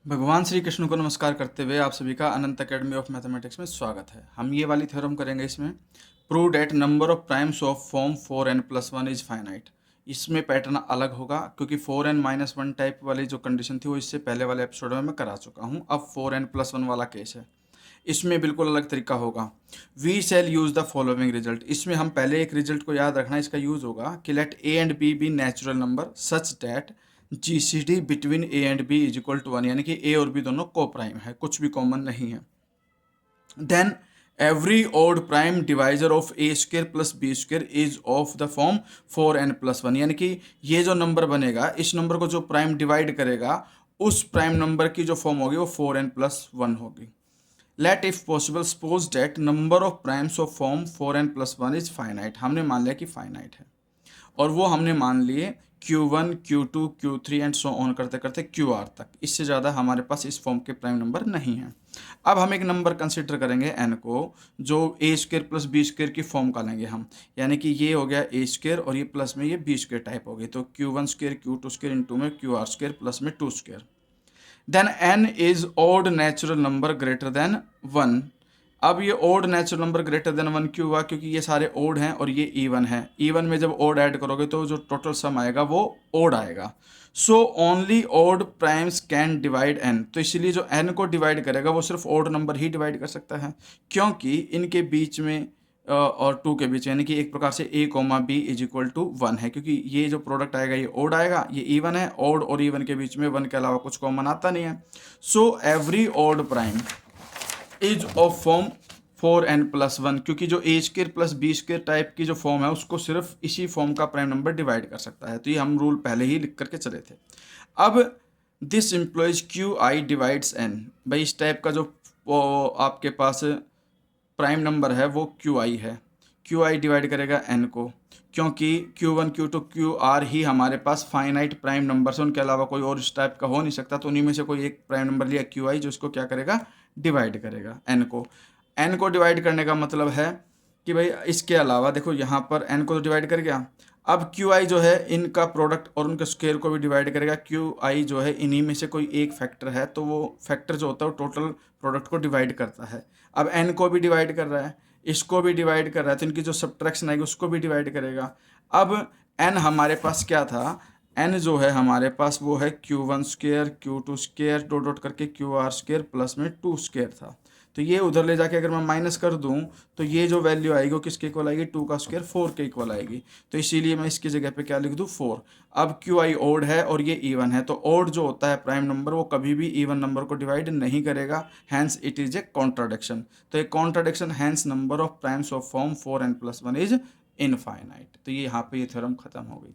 भगवान श्री कृष्ण को नमस्कार करते हुए आप सभी का अनंत अकेडमी ऑफ मैथमेटिक्स में स्वागत है। हम ये वाली थ्योरम करेंगे इसमें, prove that number of primes of form 4n+1 is finite. इसमें पैटर्न अलग होगा क्योंकि 4n-1 टाइप वाली जो कंडीशन थी वो इससे पहले वाले एपिसोड में मैं करा चुका हूँ। अब 4n+1 वाला केस है, इसमें बिल्कुल अलग तरीका होगा। We shall use the following result. इसमें हम पहले एक रिजल्ट को याद रखना, इसका यूज होगा कि let a and b be natural number such that GCD between a and b is equal to 1, यानी कि ए और बी दोनों को प्राइम है, कुछ भी कॉमन नहीं है। Then every odd prime divisor of a square plus b square is of the form 4n+1, यानी कि ये जो नंबर बनेगा, इस नंबर को जो प्राइम डिवाइड करेगा उस प्राइम नंबर की जो फॉर्म होगी वो 4n+1 होगी। Let if possible suppose that number of primes of form 4n+1 is finite. हमने मान लिया कि फाइनाइट है, और वो हमने मान लिए Q1, Q2, Q3 and so on करते करते QR तक। इससे ज़्यादा हमारे पास इस फॉर्म के प्राइम नंबर नहीं हैं। अब हम एक नंबर कंसिडर करेंगे n को, जो a² प्लस b² की फॉर्म का लेंगे हम, यानी कि ये हो गया a² और ये प्लस में ये b² टाइप होगी, तो Q1² Q2² इंटू में QR² प्लस में 2²। Then n is odd natural number greater than 1। अब ये odd natural number greater than 1 क्यों हुआ? क्योंकि ये सारे ओड हैं और ये इवन है। इवन में जब ओड ऐड करोगे तो जो टोटल सम आएगा वो ओड आएगा। So only odd primes can divide n। तो इसलिए जो n को डिवाइड करेगा वो सिर्फ ओड नंबर ही डिवाइड कर सकता है, क्योंकि इनके बीच में और 2 के बीच, यानी कि एक प्रकार से a, b is equal to 1 है, क्योंकि ये जो प्रोडक्ट आएगा ये ओड आएगा, ये इवन है। ओड और इवन के बीच में 1 के अलावा कुछ कॉमन आता नहीं है। So every odd prime is of form 4n+1, क्योंकि जो a² प्लस b² टाइप की जो फॉर्म है उसको सिर्फ इसी फॉर्म का प्राइम नंबर डिवाइड कर सकता है। तो ये हम रूल पहले ही लिख करके चले थे। अब this employees QI divides n। भाई इस टाइप का जो आपके पास प्राइम नंबर है वो QI है। QI डिवाइड करेगा n को, क्योंकि Q1, Q2, QR ही हमारे पास फाइनाइट प्राइम नंबर से, उनके अलावा कोई और इस टाइप का हो नहीं सकता। तो उन्हीं में से कोई एक प्राइम नंबर लिया QI, जो इसको क्या करेगा, डिवाइड करेगा n को। n को डिवाइड करने का मतलब है कि भाई इसके अलावा देखो यहाँ पर n को तो डिवाइड कर गया, अब QI जो है इनका प्रोडक्ट और उनके स्क्वायर को भी डिवाइड करेगा। QI जो है इन्हीं में से कोई एक फैक्टर है, तो वो फैक्टर जो होता है वो टोटल प्रोडक्ट को डिवाइड करता है। अब n को भी डिवाइड कर रहा है, इसको भी डिवाइड कर रहा है, तो इनकी जो सब्ट्रैक्शन आएगी उसको भी डिवाइड करेगा। अब n हमारे पास क्या था, n जो है हमारे पापास वो है Q1², Q2² डॉट डॉट करके QR² प्लस में 2² था। तो ये उधर ले जाके अगर मैं माइनस कर दूं तो ये जो वैल्यू आएगी वो किसके इक्वल आएगी, 2 का स्क्वायर 4 के इक्वल आएगी। तो इसीलिए मैं इसकी जगह पे क्या लिख दूं, 4। अब QI ओड है और ये इवन है, तो ओड जो होता है प्राइम नंबर वो कभी भी इवन नंबर को डिवाइड नहीं करेगा, hence it is a contradiction. तो एक contradiction, hence number of primes of form 4n+1 is infinite. तो ये यहाँ पे ये थ्योरम खत्म हो गई।